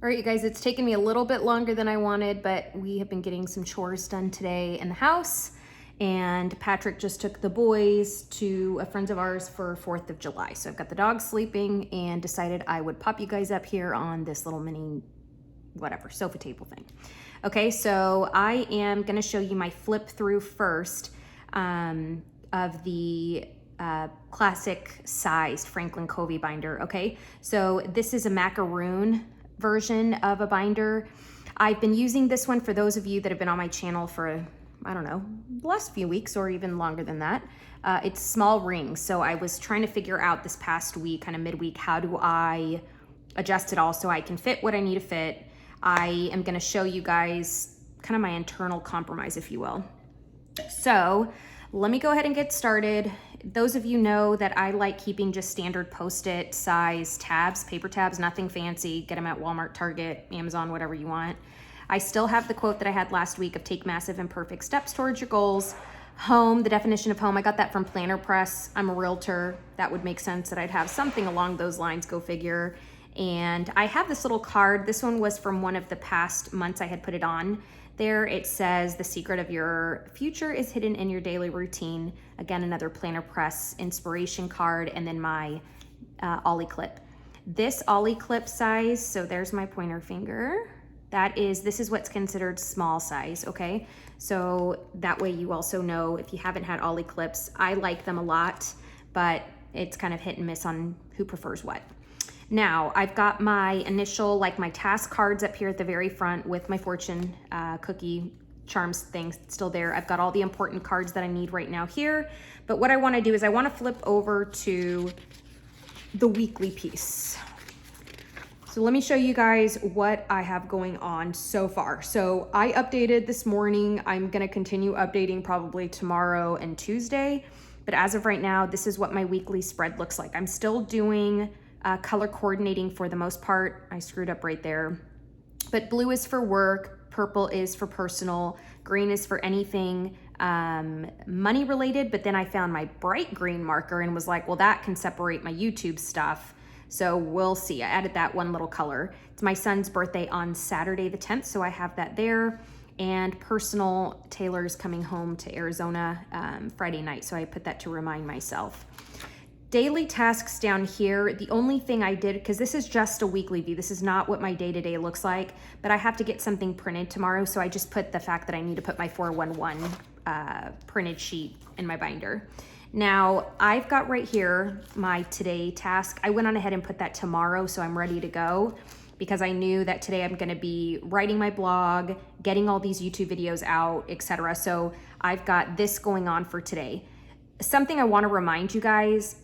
All right, you guys, it's taken me a little bit longer than I wanted, but we have been getting some chores done today in the house. And Patrick just took the boys to a friend of ours for 4th of July. So I've got the dogs sleeping and decided I would pop you guys up here on this little mini, whatever, sofa table thing. Okay, so I am gonna show you my flip through first of the classic sized Franklin Covey binder, okay? So this is a macaroon version of a binder. I've been using this one for those of you that have been on my channel for, I don't know, the last few weeks or even longer than that. It's small rings. So I was trying to figure out this past week, kind of midweek, how do I adjust it all so I can fit what I need to fit. I am gonna show you guys kind of my internal compromise, if you will. So let me go ahead and get started. Those of you know that I like keeping just standard Post-it size tabs, paper tabs, nothing fancy. Get them at Walmart, Target, Amazon, whatever you want. I still have the quote that I had last week of take massive imperfect steps towards your goals. Home, the definition of home, I got that from Planner Press. I'm a realtor. That would make sense that I'd have something along those lines, go figure. And I have this little card. This one was from one of the past months I had put it on. There it says, the secret of your future is hidden in your daily routine. Again, another Planner Press inspiration card, and then my Ollie clip. This Ollie clip size, so there's my pointer finger. This is what's considered small size, okay? So that way you also know if you haven't had Ollie clips, I like them a lot, but it's kind of hit and miss on who prefers what. Now, I've got my initial, like my task cards up here at the very front with my fortune cookie charms thing still there. I've got all the important cards that I need right now here. But what I wanna do is I wanna flip over to the weekly piece. So let me show you guys what I have going on so far. So I updated this morning. I'm gonna continue updating probably tomorrow and Tuesday. But as of right now, this is what my weekly spread looks like. I'm still doing color coordinating for the most part. I screwed up right there. But blue is for work, purple is for personal, green is for anything money related, but then I found my bright green marker and was like, well, that can separate my YouTube stuff. So we'll see. I added that one little color. It's my son's birthday on Saturday the 10th, so I have that there. And personal, Taylor's coming home to Arizona Friday night, so I put that to remind myself. Daily tasks down here, the only thing I did, because this is just a weekly view, this is not what my day-to-day looks like, but I have to get something printed tomorrow, so I just put the fact that I need to put my 411 printed sheet in my binder. Now, I've got right here my today task. I went on ahead and put that tomorrow, so I'm ready to go, because I knew that today I'm gonna be writing my blog, getting all these YouTube videos out, etc. So I've got this going on for today. Something I wanna remind you guys,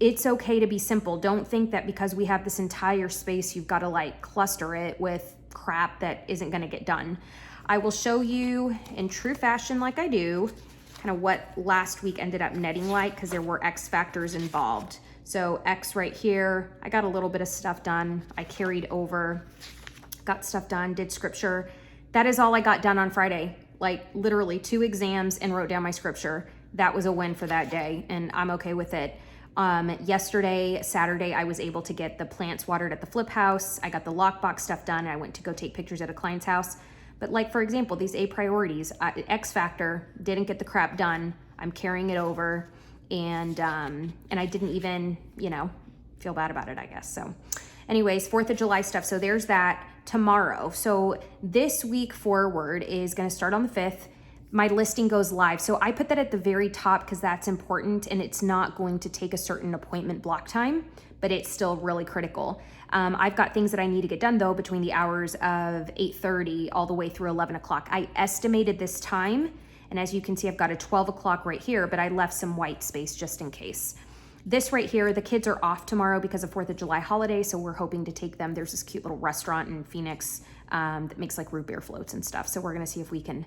it's okay to be simple. Don't think that because we have this entire space, you've got to like cluster it with crap that isn't going to get done. I will show you in true fashion, like I do, kind of what last week ended up netting like, because there were X factors involved. So X right here, I got a little bit of stuff done. I carried over, got stuff done, did scripture. That is all I got done on Friday. Like literally 2 exams and wrote down my scripture. That was a win for that day, and I'm okay with it. Yesterday, Saturday, I was able to get the plants watered at the flip house. I got the lockbox stuff done. I went to go take pictures at a client's house. But like, for example, these A priorities, X factor, didn't get the crap done. I'm carrying it over, and I didn't even, feel bad about it, I guess. So anyways, 4th of July stuff. So there's that tomorrow. So this week forward is going to start on the 5th. My listing goes live. So I put that at the very top because that's important, and it's not going to take a certain appointment block time, but it's still really critical. I've got things that I need to get done though between the hours of 8:30 all the way through 11 o'clock. I estimated this time, and as you can see, I've got a 12 o'clock right here, but I left some white space just in case. This right here, the kids are off tomorrow because of 4th of July holiday, so we're hoping to take them. There's this cute little restaurant in Phoenix that makes like root beer floats and stuff, so we're gonna see if we can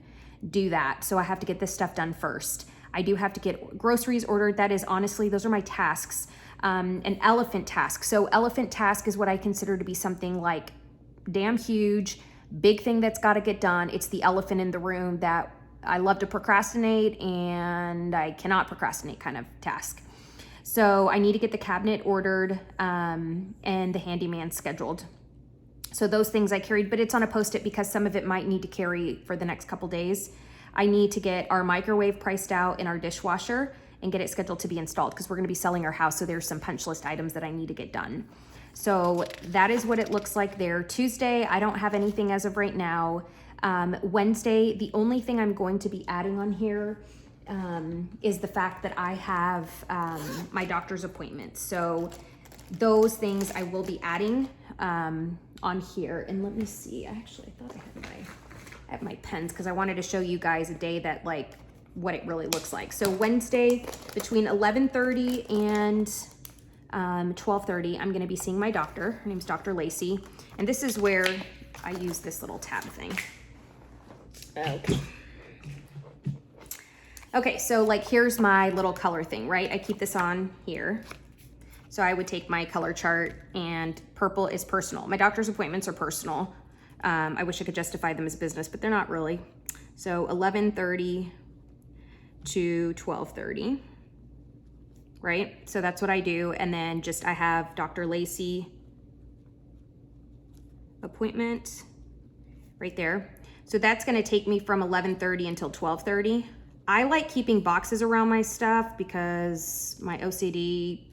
do that. So I have to get this stuff done first. I do have to get groceries ordered. That is honestly, those are my tasks. An elephant task. So elephant task is what I consider to be something like damn huge, big thing that's got to get done. It's the elephant in the room that I love to procrastinate and I cannot procrastinate kind of task. So I need to get the cabinet ordered and the handyman scheduled. So those things I carried, but it's on a Post-it because some of it might need to carry for the next couple days. I need to get our microwave priced out and our dishwasher and get it scheduled to be installed because we're gonna be selling our house. So there's some punch list items that I need to get done. So that is what it looks like there. Tuesday, I don't have anything as of right now. Wednesday, the only thing I'm going to be adding on here is the fact that I have my doctor's appointment. So those things I will be adding on here. And let me see, I thought I had my pens because I wanted to show you guys a day that like what it really looks like. So Wednesday between 11:30 and 12:30, I'm gonna be seeing my doctor. Her name's Dr. Lacey. And this is where I use this little tab thing. Okay, so like here's my little color thing, right? I keep this on here. So I would take my color chart, and purple is personal. My doctor's appointments are personal. I wish I could justify them as business, but they're not really. So 11:30 to 12:30, right? So that's what I do. And then just I have Dr. Lacey appointment right there. So that's gonna take me from 11:30 until 12:30. I like keeping boxes around my stuff because my OCD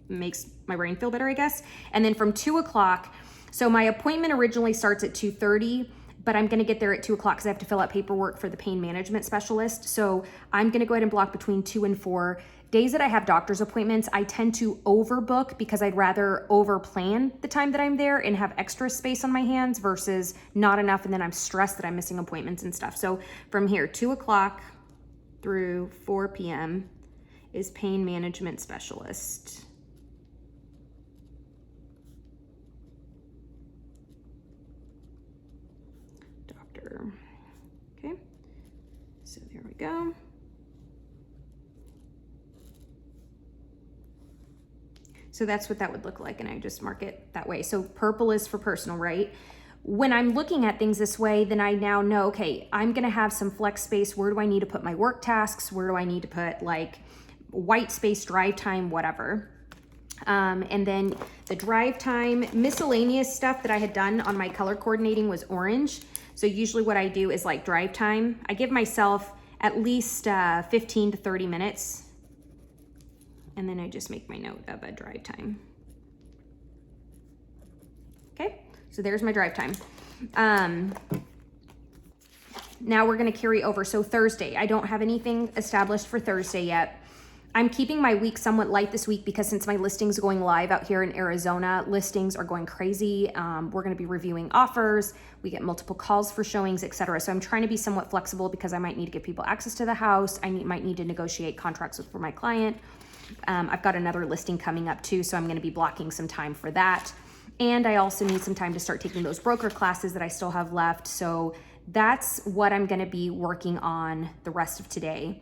makes my brain feel better, I guess. And then from 2 o'clock, so my appointment originally starts at 2:30, but I'm gonna get there at 2 o'clock because I have to fill out paperwork for the pain management specialist. So I'm gonna go ahead and block between 2 and 4. Days that I have doctor's appointments, I tend to overbook because I'd rather overplan the time that I'm there and have extra space on my hands versus not enough, and then I'm stressed that I'm missing appointments and stuff. So from here, 2 o'clock through 4 p.m. is pain management specialist. Okay, so there we go. So that's what that would look like, and I just mark it that way. So purple is for personal, right? When I'm looking at things this way, then I now know, okay, I'm gonna have some flex space. Where do I need to put my work tasks? Where do I need to put like white space, drive time, whatever. And then the drive time, miscellaneous stuff that I had done on my color coordinating was orange. So usually what I do is like drive time. I give myself at least 15 to 30 minutes. And then I just make my note of a drive time. Okay, so there's my drive time. Now we're gonna carry over. So Thursday, I don't have anything established for Thursday yet. I'm keeping my week somewhat light this week because since my listing's going live out here in Arizona, listings are going crazy. We're gonna be reviewing offers. We get multiple calls for showings, etc. So I'm trying to be somewhat flexible because I might need to give people access to the house. I might need to negotiate contracts for my client. I've got another listing coming up too, so I'm gonna be blocking some time for that. And I also need some time to start taking those broker classes that I still have left. So that's what I'm gonna be working on the rest of today.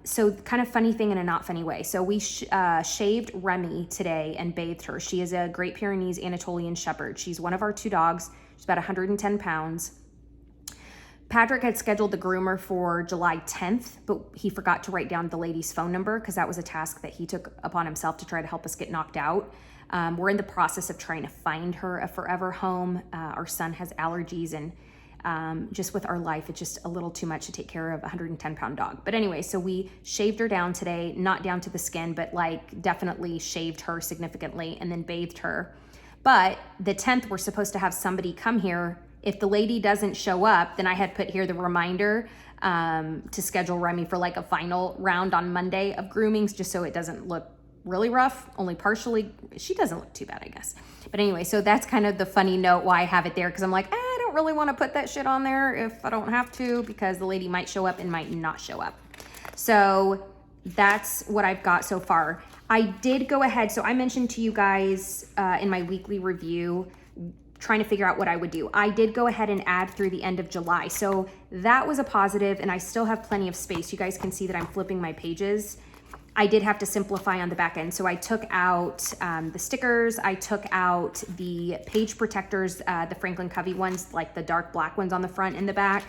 So kind of funny thing in a not funny way. So we shaved Remy today and bathed her. She is a Great Pyrenees Anatolian Shepherd. She's one of our 2 dogs. She's about 110 pounds. Patrick had scheduled the groomer for July 10th, but he forgot to write down the lady's phone number because that was a task that he took upon himself to try to help us get knocked out. We're in the process of trying to find her a forever home. Our son has allergies, and just with our life, it's just a little too much to take care of a 110-pound dog. But anyway, so we shaved her down today, not down to the skin, but like definitely shaved her significantly and then bathed her. But the 10th, we're supposed to have somebody come here. If the lady doesn't show up, then I had put here the reminder to schedule Remy for like a final round on Monday of groomings, just so it doesn't look really rough, only partially. She doesn't look too bad, I guess. But anyway, so that's kind of the funny note why I have it there, because I'm like, I don't really want to put that shit on there if I don't have to, because the lady might show up and might not show up. So that's what I've got so far. I did go ahead, so I mentioned to you guys in my weekly review, trying to figure out what I would do. I did go ahead and add through the end of July. So that was a positive, and I still have plenty of space. You guys can see that I'm flipping my pages. I did have to simplify on the back end. So I took out the stickers. I took out the page protectors, the Franklin Covey ones, like the dark black ones on the front and the back.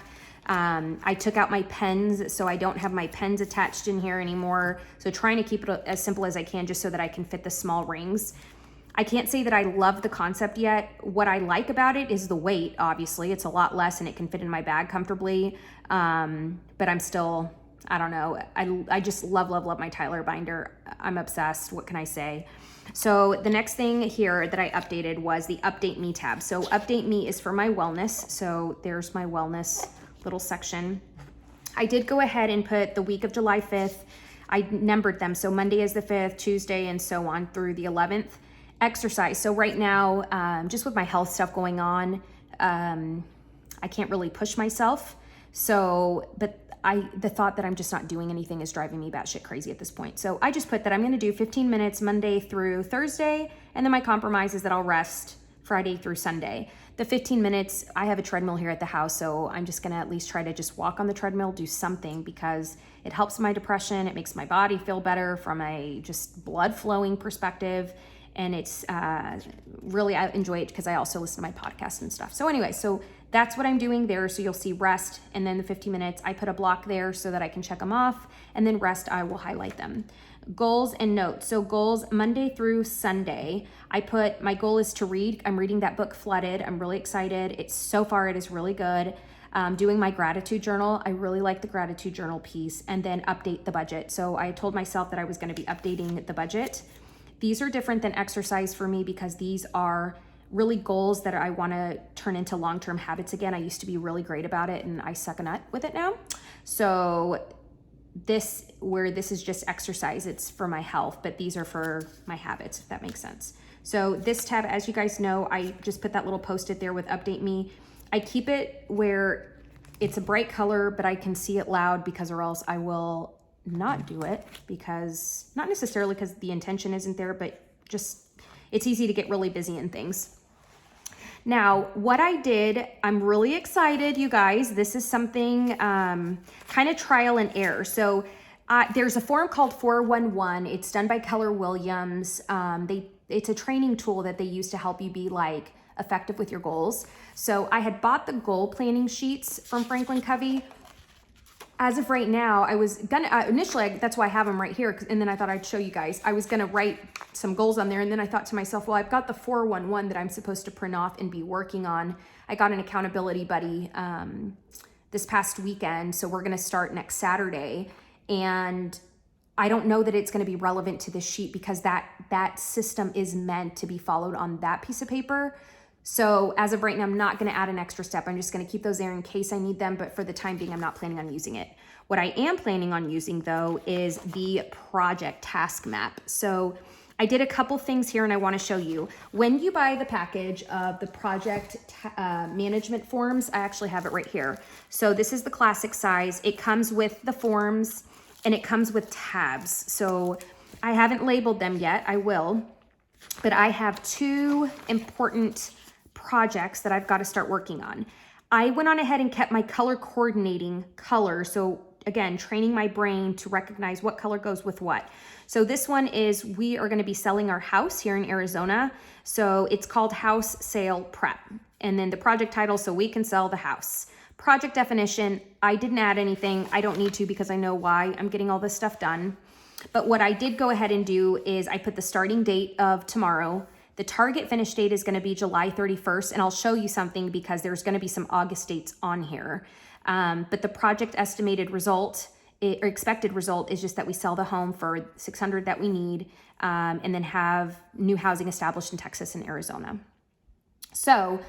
I took out my pens, so I don't have my pens attached in here anymore. So trying to keep it as simple as I can, just so that I can fit the small rings. I can't say that I love the concept yet. What I like about it is the weight, obviously. It's a lot less and it can fit in my bag comfortably. But I'm still, I don't know. I just love my Tyler binder. I'm obsessed. What can I say? So the next thing here that I updated was the Update Me tab. So Update Me is for my wellness. So there's my wellness little section. I did go ahead and put the week of July 5th. I numbered them. So Monday is the 5th, Tuesday, and so on through the 11th. Exercise. So right now, just with my health stuff going on, I can't really push myself. So, but the thought that I'm just not doing anything is driving me batshit crazy at this point. So I just put that I'm going to do 15 minutes Monday through Thursday. And then my compromise is that I'll rest Friday through Sunday. The 15 minutes, I have a treadmill here at the house. So I'm just going to at least try to just walk on the treadmill, do something, because it helps my depression. It makes my body feel better from a just blood flowing perspective. And it's really, I enjoy it because I also listen to my podcast and stuff. So anyway, so that's what I'm doing there. So you'll see rest and then the 15 minutes, I put a block there so that I can check them off, and then rest, I will highlight them. Goals and notes. So goals Monday through Sunday, I put, my goal is to read. I'm reading that book Flooded. I'm really excited. It's so far, it is really good. Doing my gratitude journal. I really like the gratitude journal piece, and then update the budget. So I told myself that I was going to be updating the budget. These are different than exercise for me because these are really goals that I want to turn into long-term habits again. I used to be really great about it and I suck a nut with it now. So this is just exercise, it's for my health, but these are for my habits, if that makes sense. So this tab, as you guys know, I just put that little post-it there with Update Me. I keep it where it's a bright color, but I can see it loud, because or else I will not do it, because not necessarily because the intention isn't there, but just it's easy to get really busy in things. Now, what I did, I'm really excited, you guys. This is something kind of trial and error. So there's a form called 411. It's done by Keller Williams. It's a training tool that they use to help you be like effective with your goals. So I had bought the goal planning sheets from Franklin Covey. As of right now, I was gonna, initially, that's why I have them right here, and then I thought I'd show you guys. I was gonna write some goals on there, and then I thought to myself, well, I've got the 411 that I'm supposed to print off and be working on. I got an accountability buddy this past weekend, so we're gonna start next Saturday, and I don't know that it's gonna be relevant to this sheet because that system is meant to be followed on that piece of paper. So as of right now, I'm not going to add an extra step. I'm just going to keep those there in case I need them. But for the time being, I'm not planning on using it. What I am planning on using, though, is the project task map. So I did a couple things here and I want to show you. When you buy the package of the project management forms, I actually have it right here. So this is the classic size. It comes with the forms and it comes with tabs. So I haven't labeled them yet. I will. But I have two important projects that I've got to start working on. I went on ahead and kept my color coordinating color. So again, training my brain to recognize what color goes with what. So this one is, we are going to be selling our house here in Arizona. So it's called House Sale Prep. And then the project title, so we can sell the house. Project definition, I didn't add anything. I don't need to because I know why I'm getting all this stuff done. But what I did go ahead and do is I put the starting date of tomorrow. The target finish date is going to be July 31st, and I'll show you something because there's going to be some August dates on here. But the project estimated result or expected result is just that we sell the home for $600 that we need, and then have new housing established in Texas and Arizona. So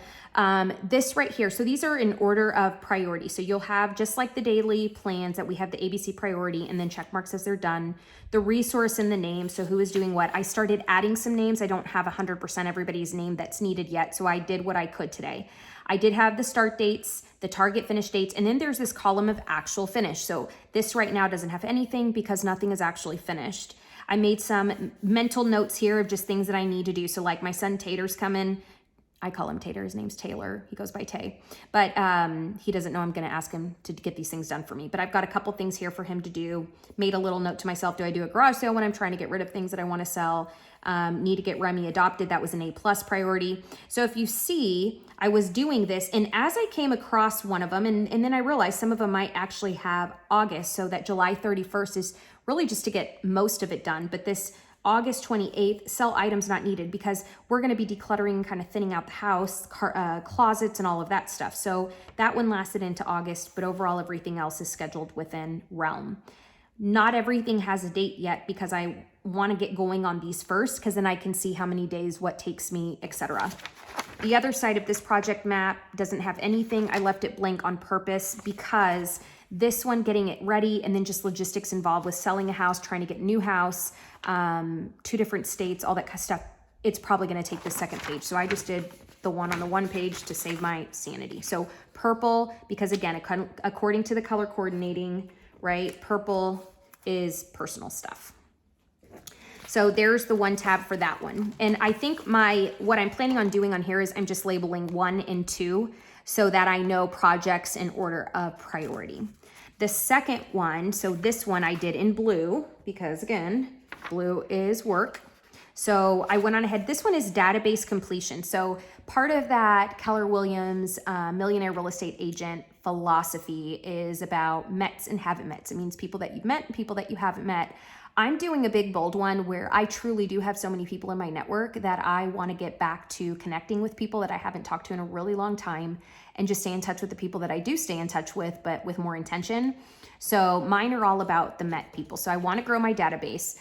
this right here, so these are in order of priority. So you'll have, just like the daily plans, that we have the ABC priority and then check marks as they're done, the resource and the name. So who is doing what? I started adding some names. I don't have 100% everybody's name that's needed yet. So I did what I could today. I did have the start dates, the target finish dates, and then there's this column of actual finish. So this right now doesn't have anything because nothing is actually finished. I made some mental notes here of just things that I need to do. So like my son Tater's coming. I call him Tater. His name's Taylor. He goes by Tay. But he doesn't know I'm going to ask him to get these things done for me. But I've got a couple things here for him to do. Made a little note to myself. Do I do a garage sale when I'm trying to get rid of things that I want to sell? Need to get Remy adopted. That was an A+ priority. So if you see, I was doing this. And as I came across one of them, and then I realized some of them might actually have August. So that July 31st is really just to get most of it done. But this August 28th, sell items not needed, because we're going to be decluttering, kind of thinning out the house, closets and all of that stuff. So that one lasted into August, but overall everything else is scheduled within realm. Not everything has a date yet because I want to get going on these first, because then I can see how many days, what takes me, etc. The other side of this project map doesn't have anything. I left it blank on purpose because this one, getting it ready, and then just logistics involved with selling a house, trying to get a new house, 2 different states, all that kind of stuff, it's probably going to take the second page. So I just did the one on the one page to save my sanity. So purple, because again, according to the color coordinating, right, purple is personal stuff. So there's the one tab for that one. And I think what I'm planning on doing on here is I'm just labeling 1 and 2 so that I know projects in order of priority. The second one, so this one I did in blue because again, blue is work. So I went on ahead. This one is database completion. So part of that Keller Williams millionaire real estate agent philosophy is about mets and haven't mets. It means people that you've met and people that you haven't met. I'm doing a big bold one where I truly do have so many people in my network that I want to get back to connecting with people that I haven't talked to in a really long time and just stay in touch with the people that I do stay in touch with, but with more intention. So mine are all about the Met people. So I want to grow my database.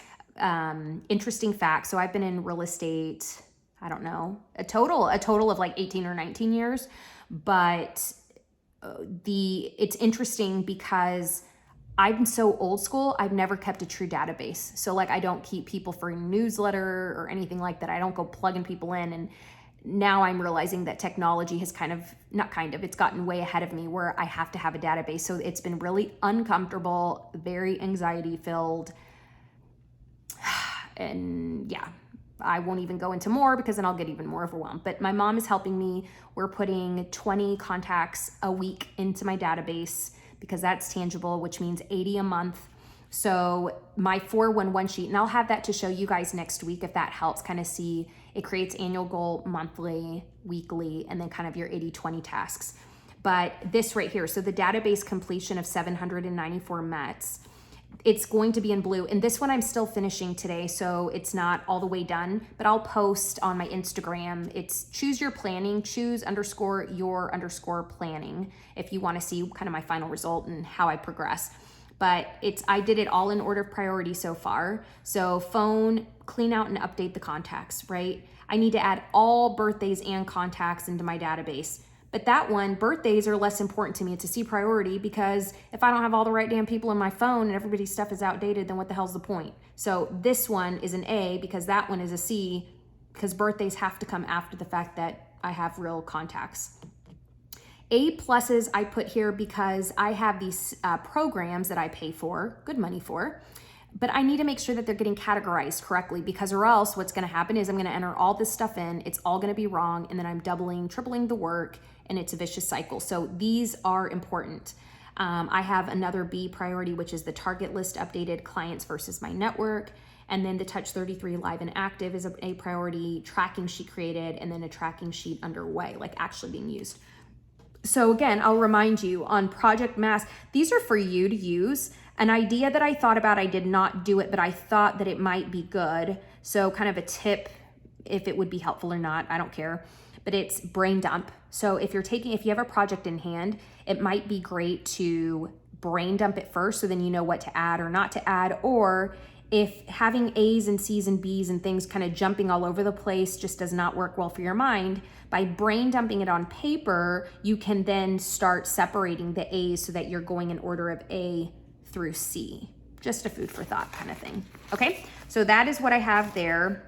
Interesting fact. So I've been in real estate, I don't know, a total of like 18 or 19 years, but it's interesting because I'm so old school. I've never kept a true database. So like I don't keep people for a newsletter or anything like that. I don't go plugging people in. And now I'm realizing that technology has it's gotten way ahead of me where I have to have a database. So it's been really uncomfortable, very anxiety filled. And yeah, I won't even go into more because then I'll get even more overwhelmed. But my mom is helping me. We're putting 20 contacts a week into my database because that's tangible, which means 80 a month. So my 411 sheet, and I'll have that to show you guys next week if that helps kind of see, it creates annual goal, monthly, weekly, and then kind of your 80-20 tasks. But this right here, so the database completion of 794 METs, it's going to be in blue. And this one I'm still finishing today, so it's not all the way done, but I'll post on my Instagram. It's choose your planning, choose_your_planning if you want to see kind of my final result and how I progress. But I did it all in order of priority so far. So phone, clean out and update the contacts, right? I need to add all birthdays and contacts into my database. But that one, birthdays are less important to me. It's a C priority because if I don't have all the right damn people in my phone and everybody's stuff is outdated, then what the hell's the point? So this one is an A because that one is a C because birthdays have to come after the fact that I have real contacts. A pluses I put here because I have these programs that I pay for, good money for, but I need to make sure that they're getting categorized correctly because or else what's gonna happen is I'm gonna enter all this stuff in, it's all gonna be wrong, and then I'm doubling, tripling the work, and it's a vicious cycle. So these are important. I have another B priority, which is the target list updated, clients versus my network. And then the Touch 33 live and active is a priority, tracking sheet created, and then a tracking sheet underway, like actually being used. So again, I'll remind you on Project Mass, these are for you to use. An idea that I thought about, I did not do it, but I thought that it might be good. So kind of a tip, if it would be helpful or not, I don't care, but it's brain dump. So if you have a project in hand, it might be great to brain dump it first so then you know what to add or not to add, or if having A's and C's and B's and things kind of jumping all over the place just does not work well for your mind, by brain dumping it on paper, you can then start separating the A's so that you're going in order of A through C. Just a food for thought kind of thing. Okay, so that is what I have there.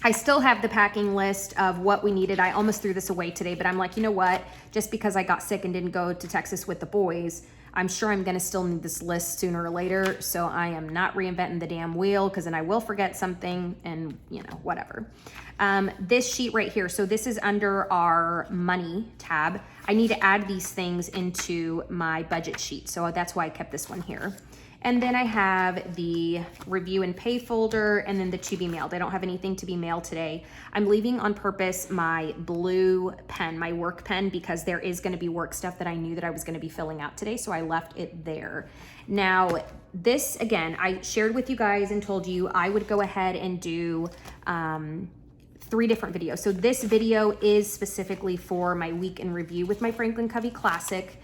I still have the packing list of what we needed. I almost threw this away today, but I'm like, you know what? Just because I got sick and didn't go to Texas with the boys, I'm sure I'm gonna still need this list sooner or later. So I am not reinventing the damn wheel because then I will forget something and whatever. This sheet right here, so this is under our money tab. I need to add these things into my budget sheet. So that's why I kept this one here. And then I have the review and pay folder, and then the to be mailed. I don't have anything to be mailed today. I'm leaving on purpose my blue pen, my work pen, because there is gonna be work stuff that I knew that I was gonna be filling out today, so I left it there. Now, this, again, I shared with you guys and told you I would go ahead and do 3 different videos. So this video is specifically for my week in review with my Franklin Covey Classic.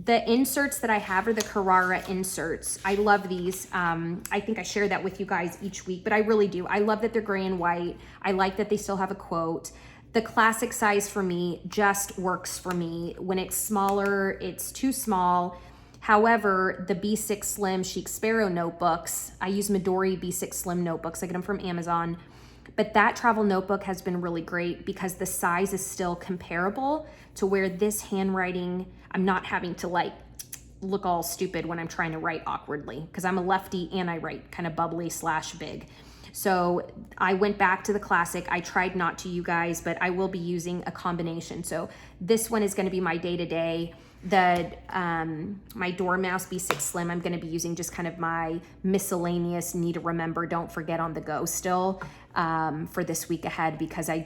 The inserts that I have are the Carrara inserts. I love these. I think I share that with you guys each week, but I really do. I love that they're gray and white. I like that they still have a quote. The classic size for me just works for me. When it's smaller, it's too small. However, the B6 Slim Chic Sparrow notebooks, I use Midori B6 Slim notebooks. I get them from Amazon. But that travel notebook has been really great because the size is still comparable to where this handwriting, I'm not having to like look all stupid when I'm trying to write awkwardly, because I'm a lefty and I write kind of bubbly / big. So I went back to the Classic. I tried not to, you guys, but I will be using a combination. So this one is going to be my day-to-day. The my Dormouse B6 Slim, I'm going to be using just kind of my miscellaneous need to remember, don't forget on the go still for this week ahead, because I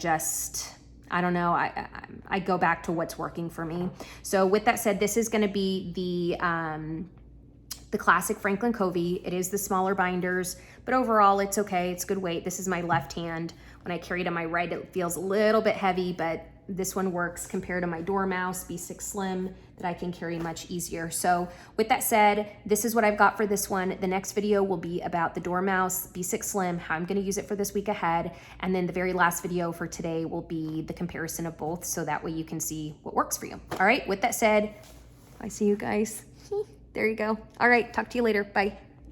don't know, I go back to what's working for me. So with that said, this is going to be the classic Franklin Covey. It is the smaller binders, but overall it's okay. It's good weight. This is my left hand. When I carry it on my right, it feels a little bit heavy, but this one works compared to my Dormouse B6 Slim that I can carry much easier. So with that said, this is what I've got for this one. The next video will be about the Dormouse B6 Slim, how I'm gonna use it for this week ahead. And then the very last video for today will be the comparison of both, so that way you can see what works for you. All right, with that said, I see you guys. There you go. All right, talk to you later. Bye.